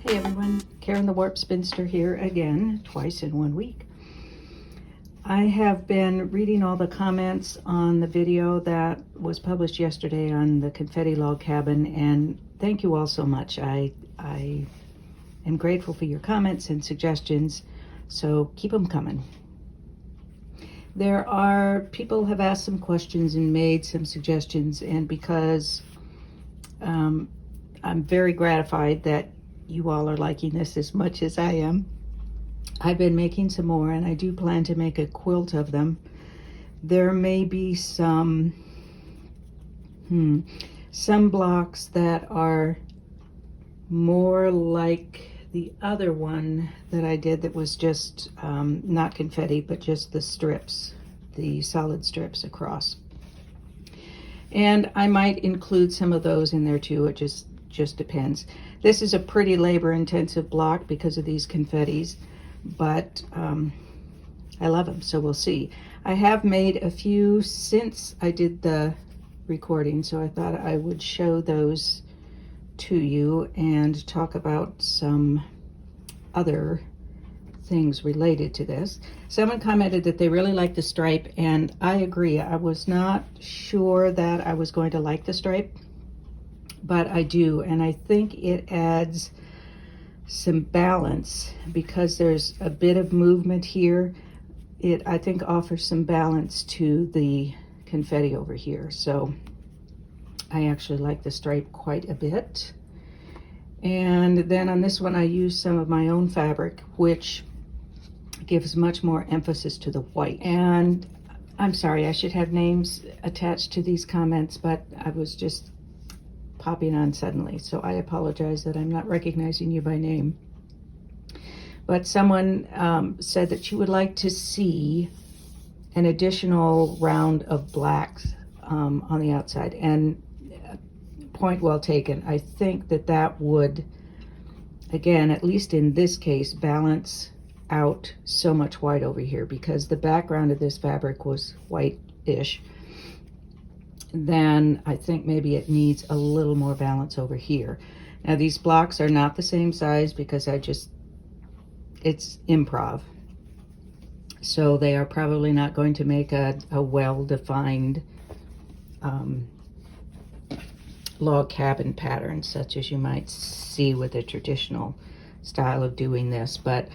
Hey everyone, Karen the Warp Spinster here again, twice in 1 week. I have been reading all the comments on the video that was published yesterday on the Confetti log cabin, and thank you all so much. I am grateful for your comments and suggestions, so keep them coming. There are people have asked some questions and made some suggestions, and because I'm very gratified that you all are liking this as much as I am, I've been making some more, and I do plan to make a quilt of them. There may be some blocks that are more like the other one that I did that was just not confetti, but just the strips, the solid strips across. And I might include some of those in there too. It just depends. This is a pretty labor-intensive block because of these confettis, but I love them, so we'll see. I have made a few since I did the recording, so I thought I would show those to you and talk about some other things related to this. Someone commented that they really like the stripe, and I agree. I was not sure that I was going to like the stripe, but I do, and I think it adds some balance because there's a bit of movement here. It, I think, offers some balance to the confetti over here. So I actually like the stripe quite a bit. And then on this one, I used some of my own fabric, which gives much more emphasis to the white. And I'm sorry, I should have names attached to these comments, but I was just popping on suddenly, so I apologize that I'm not recognizing you by name. But someone said that she would like to see an additional round of blacks on the outside, and point well taken. I think that that would, again, at least in this case, balance out so much white over here, because the background of this fabric was white-ish. Then I think maybe it needs a little more balance over here. Now these blocks are not the same size because it's improv. So they are probably not going to make a well-defined log cabin pattern such as you might see with a traditional style of doing this, but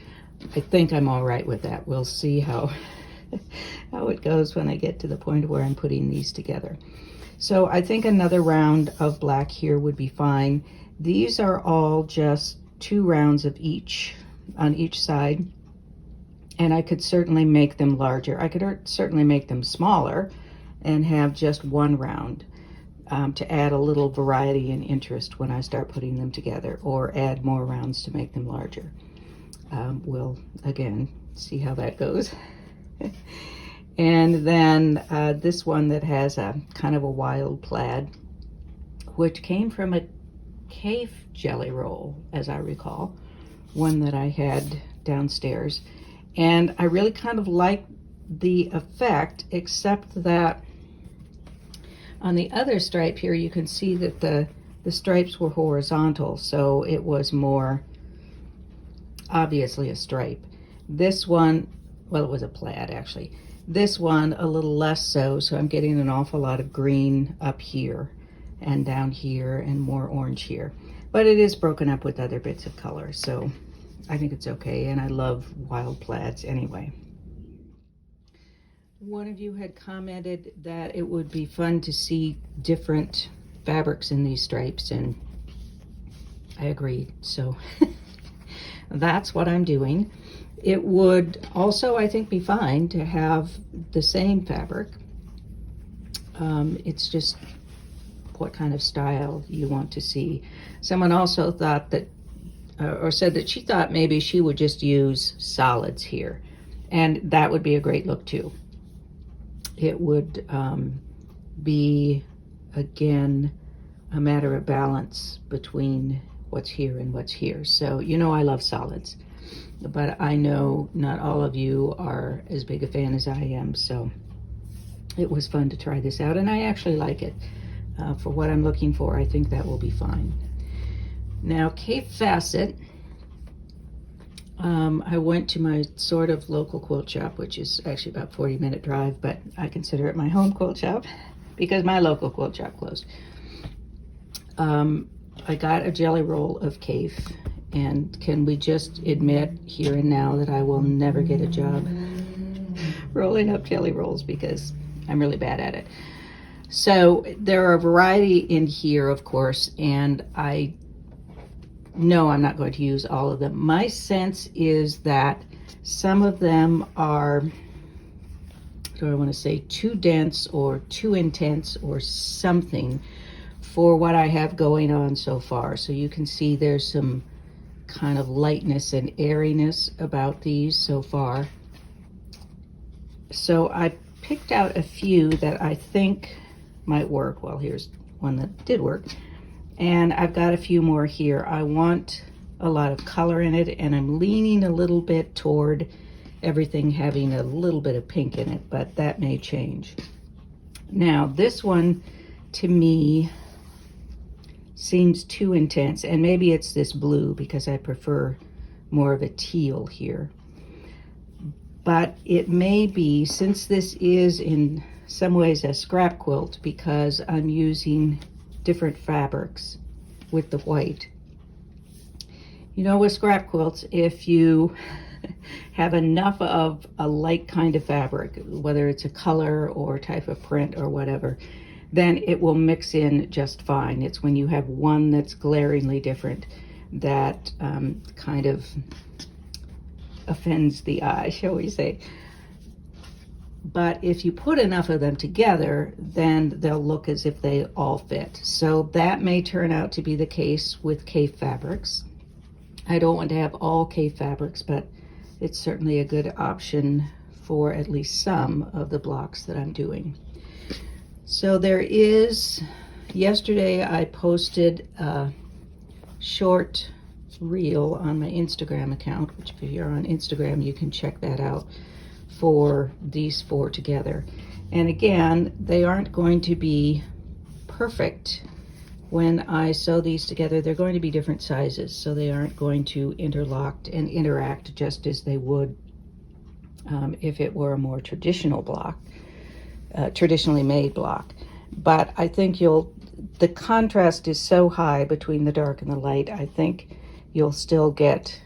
I think I'm all right with that. We'll see how it goes when I get to the point where I'm putting these together. So I think another round of black here would be fine. These are all just 2 rounds of each on each side, and I could certainly make them larger. I could certainly make them smaller and have just 1 round to add a little variety and interest when I start putting them together, or add more rounds to make them larger. We'll again see how that goes. And then this one that has a kind of a wild plaid, which came from a cave jelly roll, as I recall, one that I had downstairs. And I really kind of like the effect, except that on the other stripe here, you can see that the stripes were horizontal, so it was more obviously a stripe. This one, well, it was a plaid actually. This one a little less so, so I'm getting an awful lot of green up here and down here and more orange here. But it is broken up with other bits of color, so I think it's okay, and I love wild plaids anyway. One of you had commented that it would be fun to see different fabrics in these stripes, and I agreed, so that's what I'm doing. It would also, I think, be fine to have the same fabric. It's just what kind of style you want to see. Someone also thought that, or said that she thought maybe she would just use solids here, and that would be a great look too. It would be, again, a matter of balance between what's here and what's here. So, you know, I love solids, but I know not all of you are as big a fan as I am, so it was fun to try this out, and I actually like it. For what I'm looking for, I think that will be fine. Now, Cape Facet I went to my sort of local quilt shop, which is actually about 40-minute drive, but I consider it my home quilt shop because my local quilt shop closed. I got a jelly roll of Cafe, and can we just admit here and now that I will never get a job rolling up jelly rolls because I'm really bad at it. So there are a variety in here, of course, and I know I'm not going to use all of them. My sense is that some of them are, do I want to say, too dense or too intense or something for what I have going on so far. So you can see there's some kind of lightness and airiness about these so far. So I picked out a few that I think might work. Well, here's one that did work. And I've got a few more here. I want a lot of color in it, and I'm leaning a little bit toward everything having a little bit of pink in it, but that may change. Now, this one, to me, seems too intense, and maybe it's this blue because I prefer more of a teal here. But it may be, since this is in some ways a scrap quilt because I'm using different fabrics with the white. You know, with scrap quilts, if you have enough of a light kind of fabric, whether it's a color or type of print or whatever, then it will mix in just fine. It's when you have one that's glaringly different that kind of offends the eye, shall we say. But if you put enough of them together, then they'll look as if they all fit. So that may turn out to be the case with Cafe fabrics. I don't want to have all Cafe fabrics, but it's certainly a good option for at least some of the blocks that I'm doing. So there is, yesterday I posted a short reel on my Instagram account, which if you're on Instagram, you can check that out, for these four together. And again, they aren't going to be perfect when I sew these together. They're going to be different sizes, so they aren't going to interlock and interact just as they would if it were a more traditional block, traditionally made block. But I think the contrast is so high between the dark and the light, I think you'll still get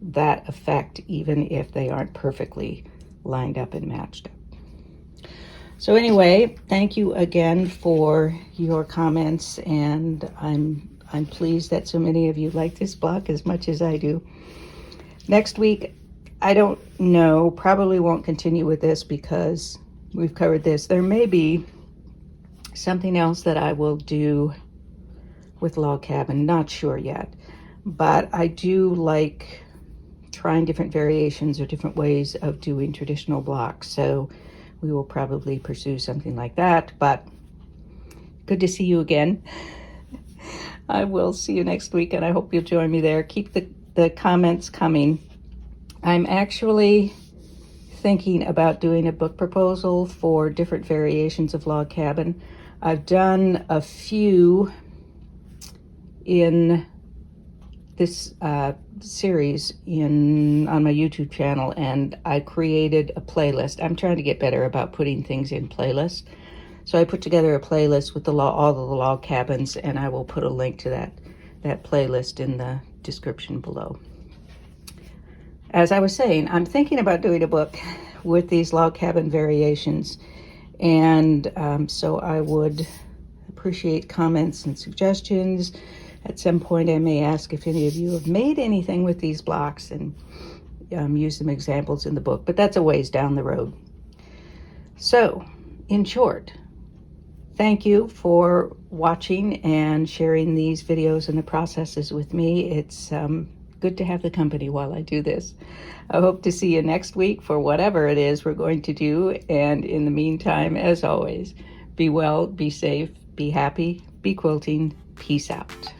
that effect even if they aren't perfectly lined up and matched up. So anyway, thank you again for your comments, and I'm pleased that so many of you like this block as much as I do. Next week, I don't know, probably won't continue with this because we've covered this. There may be something else that I will do with Log Cabin, not sure yet, but I do like trying different variations or different ways of doing traditional blocks, so we will probably pursue something like that. But good to see you again. I will see you next week, and I hope you'll join me there. Keep the comments coming. I'm actually thinking about doing a book proposal for different variations of Log Cabin. I've done a few in this series on my YouTube channel, and I created a playlist. I'm trying to get better about putting things in playlists. So I put together a playlist with all of the log cabins, and I will put a link to that playlist in the description below. As I was saying, I'm thinking about doing a book with these log cabin variations, and so I would appreciate comments and suggestions. At some point, I may ask if any of you have made anything with these blocks and use some examples in the book, but that's a ways down the road. So, in short, thank you for watching and sharing these videos and the processes with me. It's good to have the company while I do this. I hope to see you next week for whatever it is we're going to do. And in the meantime, as always, be well, be safe, be happy, be quilting. Peace out.